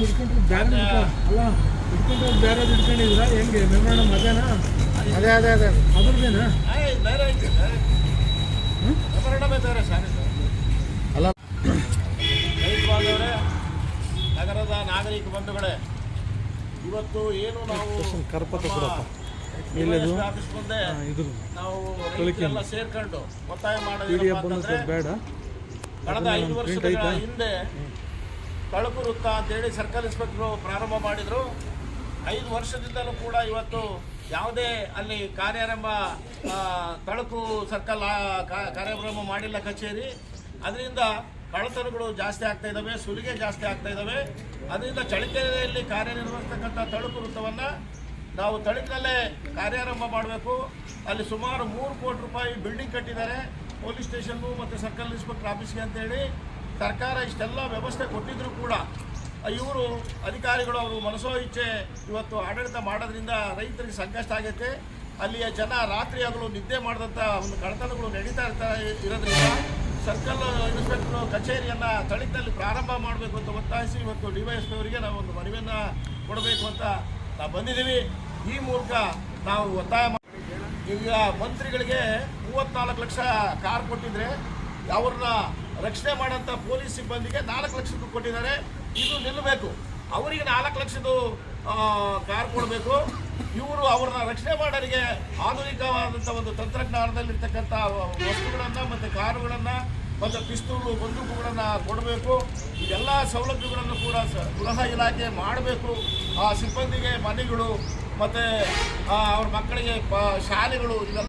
ಹಿಡ್ಕೊಂಡ್ರೆ ಬೇರೆ ಅಲ್ಲ ಹಿಡ್ಕೊಂಡ್ರೆ ಬೇರೆ ಹಿಡ್ಕೊಂಡಿದ್ರ ಹೆಂಗೆ ಮೆಮೊರಾಂಡಮ್ ಅದೇನಾ? ಅದೇ ಅದ್ರದ್ದೇನಾ? ಬೇರೆ ಐತೆ ಮೆಮೊರಾಂಡಮೇ ಬೇರೆ ಸರ್. ಅಲ್ಲ ರೈತ ಬಾಂಧವರೇ, ನಗರದ ನಾಗರಿಕ ಬಂಧುಗಳೇ, ಇವತ್ತು ಏನು ನಾವು ಆಫೀಸ್ ಮುಂದೆ ನಾವು ರೈತರೆಲ್ಲ ಸೇರ್ಕೊಂಡು ಒತ್ತಾಯ ಮಾಡೋದು ಬೇಡ. ಕಳೆದ 5 ವರ್ಷಗಳ ಹಿಂದೆ ತಳಕು ವೃತ್ತ ಅಂತೇಳಿ ಸರ್ಕಲ್ ಇನ್ಸ್ಪೆಕ್ಟ್ರು ಪ್ರಾರಂಭ ಮಾಡಿದರು. 5 ವರ್ಷದಿಂದಲೂ ಕೂಡ ಇವತ್ತು ಯಾವುದೇ ಅಲ್ಲಿ ಕಾರ್ಯಾರಂಭ ತಳಕು ಸರ್ಕಲ್ ಕಾರ್ಯಾರಂಭ ಮಾಡಿಲ್ಲ ಕಚೇರಿ. ಅದರಿಂದ ಕಳ್ಳತನಗಳು ಜಾಸ್ತಿ ಆಗ್ತಾ ಇದ್ದಾವೆ, ಸುಲಿಗೆ ಜಾಸ್ತಿ ಆಗ್ತಾ ಇದ್ದಾವೆ. ಅದರಿಂದ ಚಳ್ಳಕೆರೆಯಲ್ಲಿ ಕಾರ್ಯನಿರ್ವಹಿಸ್ತಕ್ಕಂಥ ತಳಕು ವೃತ್ತವನ್ನು ನಾವು ತಳಕಿನಲ್ಲೇ ಕಾರ್ಯಾರಂಭ ಮಾಡಬೇಕು. ಅಲ್ಲಿ ಸುಮಾರು 3 ಕೋಟಿ ರೂಪಾಯಿ ಬಿಲ್ಡಿಂಗ್ ಕಟ್ಟಿದ್ದಾರೆ ಪೊಲೀಸ್ ಸ್ಟೇಷನ್ನು ಮತ್ತು ಸರ್ಕಲ್ ಇನ್ಸ್ಪೆಕ್ಟರ್ ಆಫೀಸ್ಗೆ ಅಂತೇಳಿ. ಸರ್ಕಾರ ಇಷ್ಟೆಲ್ಲ ವ್ಯವಸ್ಥೆ ಕೊಟ್ಟಿದ್ದರೂ ಕೂಡ ಇವರು ಅಧಿಕಾರಿಗಳು ಅವರು ಮನಸೋ ಇಚ್ಛೆ ಇವತ್ತು ಆಡಳಿತ ಮಾಡೋದ್ರಿಂದ ರೈತರಿಗೆ ಸಂಕಷ್ಟ ಆಗೈತೆ. ಅಲ್ಲಿಯ ಜನ ರಾತ್ರಿ ಹಗಲು ನಿದ್ದೆ ಮಾಡಿದಂಥ ಒಂದು ಕಳ್ಳತನಗಳು ನಡೀತಾ ಇರೋದ್ರಿಂದ ಸರ್ಕಲ್ ಇನ್ಸ್ಪೆಕ್ಟರ್ ಕಚೇರಿಯನ್ನು ತಳಕಿನಲ್ಲಿ ಪ್ರಾರಂಭ ಮಾಡಬೇಕು ಅಂತ ಒತ್ತಾಯಿಸಿ ಇವತ್ತು DYSP ಅವರಿಗೆ ನಾವು ಒಂದು ಮನವಿಯನ್ನು ಕೊಡಬೇಕು ಅಂತ ನಾವು ಬಂದಿದ್ದೀವಿ. ಈ ಮೂಲಕ ನಾವು ಒತ್ತಾಯ ಈಗ ಮಂತ್ರಿಗಳಿಗೆ 34 ಲಕ್ಷ ಕಾರ್ ಕೊಟ್ಟಿದ್ರೆ ಅವ್ರನ್ನ ರಕ್ಷಣೆ ಮಾಡೋಂಥ ಪೊಲೀಸ್ ಸಿಬ್ಬಂದಿಗೆ 4 ಲಕ್ಷದ್ದು ಕೊಟ್ಟಿದ್ದಾರೆ. ಇದು ನಿಲ್ಲಬೇಕು. ಅವರಿಗೆ 4 ಲಕ್ಷದ್ದು ಕಾರ್ ಕೊಡಬೇಕು. ಇವರು ಅವ್ರನ್ನ ರಕ್ಷಣೆ ಮಾಡೋರಿಗೆ ಆಧುನಿಕವಾದಂಥ ಒಂದು ತಂತ್ರಜ್ಞಾನದಲ್ಲಿರ್ತಕ್ಕಂಥ ವಸ್ತುಗಳನ್ನು ಮತ್ತು ಕಾರುಗಳನ್ನು ಮತ್ತು ಪಿಸ್ತೂಲು ಬಂದೂಕುಗಳನ್ನು ಕೊಡಬೇಕು. ಇದೆಲ್ಲ ಸೌಲಭ್ಯಗಳನ್ನು ಕೂಡ ಗೃಹ ಇಲಾಖೆ ಮಾಡಬೇಕು. ಆ ಸಿಬ್ಬಂದಿಗೆ ಮನೆಗಳು ಮತ್ತು ಅವ್ರ ಮಕ್ಕಳಿಗೆ ಶಾಲೆಗಳು ಇದೆಲ್ಲ.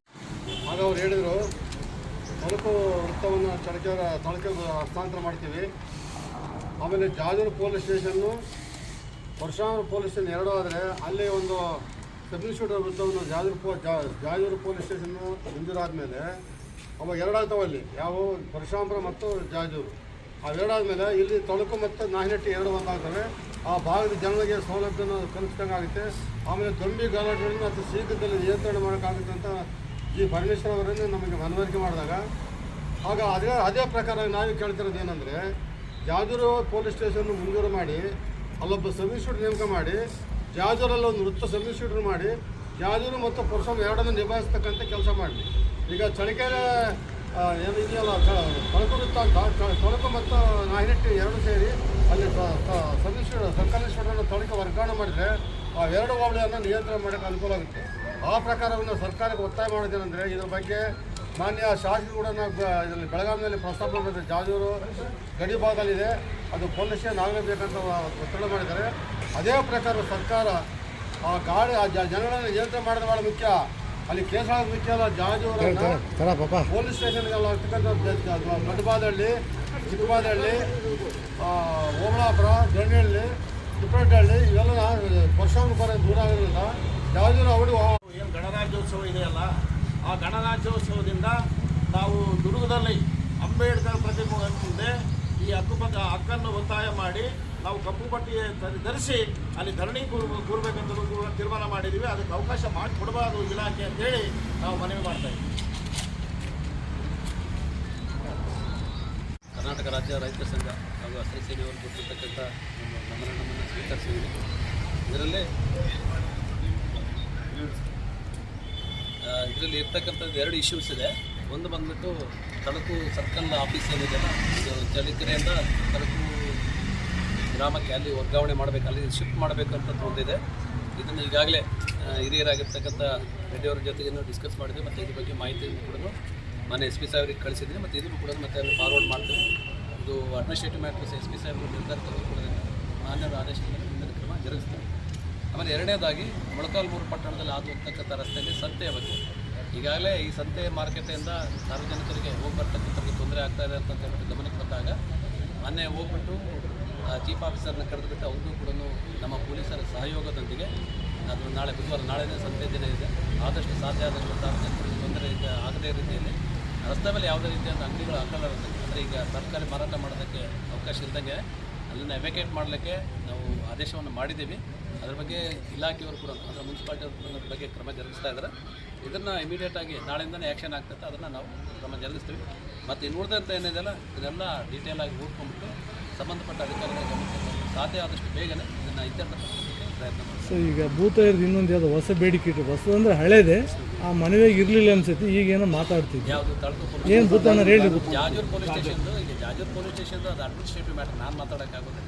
ಆಗ ಅವ್ರು ಹೇಳಿದರು, ತಳಕು ವೃತ್ತವನ್ನು ತಳಕೆ ಹಸ್ತಾಂತರ ಮಾಡ್ತೀವಿ. ಆಮೇಲೆ Jajuru police station, Parashurama police station 2 ಆದರೆ ಅಲ್ಲಿ ಒಂದು ಸಬ್ ಇನ್ಸ್ಪೆಕ್ಟರ್ ವೃತ್ತವನ್ನು ಜಾಜೂರು ಪೊಲೀಸ್ ಸ್ಟೇಷನ್ನು ಮಂಜೂರಾದ ಅವಾಗ 2 ಆಗ್ತಾವೆ ಅಲ್ಲಿ, ಯಾವ ಪರಶುರಾಮಪುರ ಮತ್ತು ಜಾಜೂರು. ಅವೆರಡು ಆದಮೇಲೆ ಇಲ್ಲಿ ತಳಕು ಮತ್ತು ನಾಹಿನಟ್ಟಿ 2 ಒಂದಾಗ್ತವೆ. ಆ ಭಾಗದ ಜನರಿಗೆ ಸೌಲಭ್ಯನ ಕಲ್ಪಿಸಿದಂಗೆ ಆಗುತ್ತೆ. ಆಮೇಲೆ ದೊಂಬಿ ಗಲಾಟೆಗಳನ್ನು ಮತ್ತು ಶೀಘ್ರದಲ್ಲಿ ನಿಯಂತ್ರಣ ಮಾಡೋಕ್ಕಾಗುತ್ತೆ ಅಂತ ಈ ಪರಮೇಶ್ವರ್ ಅವರನ್ನು ನಮಗೆ ಮನವರಿಕೆ ಮಾಡಿದಾಗ ಆಗ ಅದೇ ಪ್ರಕಾರ ನಾವು ಕೇಳ್ತಿರೋದು ಏನಂದರೆ, ಜಾಜೂರು ಪೊಲೀಸ್ ಸ್ಟೇಷನ್ನು ಮಂಜೂರು ಮಾಡಿ ಅಲ್ಲೊಬ್ಬ ಸಬ್ ಇನ್ಸ್ಪೆಕ್ಟರ್ ನೇಮಕ ಮಾಡಿ, ಜಾಜೂರಲ್ಲಿ ಒಂದು ವೃತ್ತ ಸಬ್ ಇನ್ಸ್ಪೆಕ್ಟರ್ ಮಾಡಿ, ಜಾಜೂರು ಮತ್ತು ಪರಶುರಾಮ 2 ನಿಭಾಯಿಸ್ತಕ್ಕಂಥ ಕೆಲಸ ಮಾಡಲಿ. ಈಗ ಚಳ್ಳಕೆರೆ ಏನು ಇದೆಯಲ್ಲ ತಳಕು ವೃತ್ತ ಅಂತ, ತಳಕು ಮತ್ತು ನಾಹಿನಟ್ಟಿ 2 ಸೇರಿ ಅಲ್ಲಿ ಸಬ್ ಇನ್ಸ್ಪೆಕ್ಟರ್ ಸರ್ಕಲ್ ಇನ್ಸ್ಪೆಕ್ಟರ್ನ ತಳಕು ವರ್ಗಾವಣೆ ಮಾಡಿದರೆ ಆ 2 ಹೋಬಳಿಯನ್ನು ನಿಯಂತ್ರಣ ಮಾಡೋಕ್ಕೆ ಅನುಕೂಲ ಆಗುತ್ತೆ. ಆ ಪ್ರಕಾರವನ್ನು ಸರ್ಕಾರಕ್ಕೆ ಒತ್ತಾಯ ಮಾಡೋದೇನೆಂದರೆ, ಇದ್ರ ಬಗ್ಗೆ ಮಾನ್ಯ ಶಾಸಕರು ಕೂಡ ಇದರಲ್ಲಿ ಬೆಳಗಾವಿಯಲ್ಲಿ ಪ್ರಸ್ತಾಪ ಮಾಡಿದ್ದಾರೆ. ಜಾಜೂರು ಗಡಿ ಭಾಗದಲ್ಲಿದೆ, ಅದು ಪೊಲೀಸ್ ಸ್ಟೇಷನ್ ಆಗಲೇಬೇಕಂತ ಒತ್ತಡ ಮಾಡಿದ್ದಾರೆ. ಅದೇ ಪ್ರಕಾರ ಸರ್ಕಾರ ಆ ಗಾಡಿ ಜನಗಳನ್ನು ನಿಯಂತ್ರಣ ಮಾಡೋದು ಭಾಳ ಮುಖ್ಯ. ಅಲ್ಲಿ ಕೇಸ್ ಆಗೋದು ಮುಖ್ಯ ಅಲ್ಲ. ಜಾಜೂರನ್ನು ಪೊಲೀಸ್ ಸ್ಟೇಷನ್ಗೆಲ್ಲ ಇರ್ತಕ್ಕಂಥ ದೊಡ್ಡಬಾದಹಳ್ಳಿ, ಚಿಕ್ಕಬಾದಹಳ್ಳಿ, ಓಬಳಾಪುರ, ದೊಣ್ಣಹಳ್ಳಿ, ತಿಪ್ಪರಹಳ್ಳಿ ಇವೆಲ್ಲ ಪರಶುರಾಮಪುರ ದೂರ ಆಗಿರೋದ್ರಿಂದ ಜಾಜೂರು ಅವರು ಏನು ಗಣರಾಜ್ಯೋತ್ಸವ ಇದೆಯಲ್ಲ, ಆ ಗಣರಾಜ್ಯೋತ್ಸವದಿಂದ ನಾವು ದುರ್ಗದಲ್ಲಿ ಅಂಬೇಡ್ಕರ್ ಪ್ರತಿಮೆ ಮುಂದೆ ಈ ಹಕ್ಕನ್ನು ಒತ್ತಾಯ ಮಾಡಿ ನಾವು ಕಪ್ಪು ಪಟ್ಟಿ ಧರಿಸಿ ಅಲ್ಲಿ ಧರಣಿ ಕೂರಬೇಕಂತ ತೀರ್ಮಾನ ಮಾಡಿದ್ದೀವಿ. ಅದಕ್ಕೆ ಅವಕಾಶ ಮಾಡಿಕೊಡಬಾರದು ಇಲಾಖೆ ಅಂತೇಳಿ ನಾವು ಮನವಿ ಮಾಡ್ತಾ ಇದ್ದೀವಿ. ಕರ್ನಾಟಕ ರಾಜ್ಯ ರೈತ ಸಂಘ ಹಾಗೂ ಹಸಿರು ಸೇನೆಯವರು ಕೊಟ್ಟಿರ್ತಕ್ಕಂಥ ಒಂದು ಮೆಮೊರಾಂಡಮನ್ನು ಸ್ವೀಕರಿಸಿದ್ದೀವಿ. ಇದರಲ್ಲಿ ಇರ್ತಕ್ಕಂಥದ್ದು 2 ಇಶ್ಯೂಸ್ ಇದೆ. ಒಂದು ಬಂದ್ಬಿಟ್ಟು ತಳಕು ಸರ್ಕಲ್ ಆಫೀಸ್ ಏನಿದೆ, ಇದು ಚಳ್ಳಕೆರೆಯಿಂದ ತಳಕು ಗ್ರಾಮಕ್ಕೆ ಅಲ್ಲಿ ವರ್ಗಾವಣೆ ಮಾಡಬೇಕು, ಅಲ್ಲಿ ಶಿಫ್ಟ್ ಮಾಡಬೇಕು ಅಂತ ಒಂದಿದೆ. ಇದನ್ನು ಈಗಾಗಲೇ ಹಿರಿಯರಾಗಿರ್ತಕ್ಕಂಥ ರೆಡ್ಡಿಯವರ ಜೊತೆಗೆ ಡಿಸ್ಕಸ್ ಮಾಡಿದ್ವಿ ಮತ್ತು ಇದ್ರ ಬಗ್ಗೆ ಮಾಹಿತಿಯನ್ನು ಕೂಡ ಮಾನ್ಯ SP ಸಾಹೇಬರಿಗೆ ಕಳಿಸಿದ್ವಿ ಮತ್ತು ಇದನ್ನು ಕೂಡ ಮತ್ತೆ ಅಲ್ಲಿ ಫಾರ್ವರ್ಡ್ ಮಾಡ್ತೀವಿ. ಇದು ಅಡ್ಮಿನಿಸ್ಟ್ರೇಟಿವ್ ಮ್ಯಾಟರ್ಸ್ SP ಸಾಹೇಬರು ನಿರ್ಧಾರ ತೆಗೆದುಕೊಳ್ಳೋದ್ರಿಂದ ಮಾನ್ಯರ ಆದೇಶದ ಮೇಲೆ ಮುಂದಿನ ಕ್ರಮ ಜರುಗಿಸ್ತಾರೆ. ಆಮೇಲೆ 2ನೇದಾಗಿ ಮೊಳಕಾಲ್ಮೂರು ಪಟ್ಟಣದಲ್ಲಿ ಆದ ಹೋಗ್ತಕ್ಕಂಥ ರಸ್ತೆಯಲ್ಲಿ ಸಂತೆಯ ಬಗ್ಗೆ ಈಗಾಗಲೇ ಈ ಸಂತೆ ಮಾರುಕಟ್ಟೆಯಿಂದ ಸಾರ್ವಜನಿಕರಿಗೆ ಹೋಗಿ ಬರ್ತಕ್ಕಂಥವ್ರಿಗೆ ತೊಂದರೆ ಆಗ್ತಾ ಇದೆ ಅಂತ ಹೇಳ್ಬಿಟ್ಟು ಗಮನಕ್ಕೆ ಬಂದಾಗ ಮೊನ್ನೆ ಹೋಗ್ಬಿಟ್ಟು ಚೀಫ್ ಆಫೀಸರ್ನ ಕರೆದುಬಿಟ್ಟು ಅವ್ರಿಗೂ ಕೂಡ ನಮ್ಮ ಪೊಲೀಸರ ಸಹಯೋಗದೊಂದಿಗೆ ಅದು ನಾಳೆ ಬುಧವಾರ, ನಾಳೆನೇ ಸಂತೆ ದಿನ ಇದೆ, ಆದಷ್ಟು ಸಾಧ್ಯ ಆದಷ್ಟು ಸಾರ್ವಜನಿಕರಿಗೆ ತೊಂದರೆ ಆಗದೇ ರೀತಿಯಲ್ಲಿ ರಸ್ತೆ ಮೇಲೆ ಯಾವುದೇ ರೀತಿಯಾದ ಅಂಗಡಿಗಳು ಹಾಕಲಾರುತ್ತೆ. ಅಂದರೆ ಈಗ ತರಕಾರಿ ಮಾರಾಟ ಮಾಡೋದಕ್ಕೆ ಅವಕಾಶ ಇದ್ದಂಗೆ ಅಲ್ಲಿಂದ ಎವ್ಯಾಕೇಟ್ ಮಾಡಲಿಕ್ಕೆ ನಾವು ಆದೇಶವನ್ನು ಮಾಡಿದ್ದೀವಿ. ಅದರ ಬಗ್ಗೆ ಇಲಾಖೆಯವರು ಕೂಡ ಅಂದರೆ ಮುನ್ಸಿಪಾಲ್ಟಿ ಅವರು ಅದ್ರ ಬಗ್ಗೆ ಕ್ರಮ ಜರುಗಿಸ್ತಾ ಇದ್ದಾರೆ. ಇದನ್ನು ಇಮಿಡಿಯೇಟಾಗಿ ನಾಳೆಯಿಂದನೇ ಆ್ಯಕ್ಷನ್ ಆಗ್ತೈತೆ, ಅದನ್ನು ನಾವು ಕ್ರಮ ಜರುಗಿಸ್ತೀವಿ. ಮತ್ತು ಇನ್ನುಳಿದಂಥ ಏನಿದೆಯಲ್ಲ ಇದೆಲ್ಲ ಡೀಟೇಲಾಗಿ ಓದ್ಕೊಂಡ್ಬಿಟ್ಟು ಸಂಬಂಧಪಟ್ಟ ಅಧಿಕಾರಿಗಳ ಗಮನಕ್ಕೆ ಸಾಧ್ಯ ಆದಷ್ಟು ಬೇಗನೆ ಇದನ್ನು ಇತ್ಯರ್ಥಪಡಿಸೋದಕ್ಕೆ ಪ್ರಯತ್ನ ಮಾಡ್ತೀವಿ. ಸೊ ಈಗ ಭೂತಾಯಿರ್ದು ಇನ್ನೊಂದು ಯಾವುದೋ ಹೊಸ ಬೇಡಿಕೆ ಇಟ್ಟು ಹೊಸ ಅಂದರೆ ಹಳೇದೆ ಆ ಮನವಿಯಾಗಿ ಇರಲಿಲ್ಲ ಅನ್ಸುತ್ತೆ, ಈಗೇನೋ ಮಾತಾಡ್ತಿದ್ವಿ. ಯಾವುದು ತಳಕು ಏನು ಭೂತಾನ ಹೇಳಿ ಜಾಜೂರು ಪೊಲೀಸ್ ಸ್ಟೇಷನ್ದು, ಈಗ ಜಾಜೂರು ಪೊಲೀಸ್ ಸ್ಟೇಷನ್ದು ಅದು ಅಡ್ಮಿನಿಸ್ಟ್ರೇಟಿವ್ ಮ್ಯಾಟರ್, ನಾನು ಮಾತಾಡೋಕ್ಕಾಗೋದಿಲ್ಲ.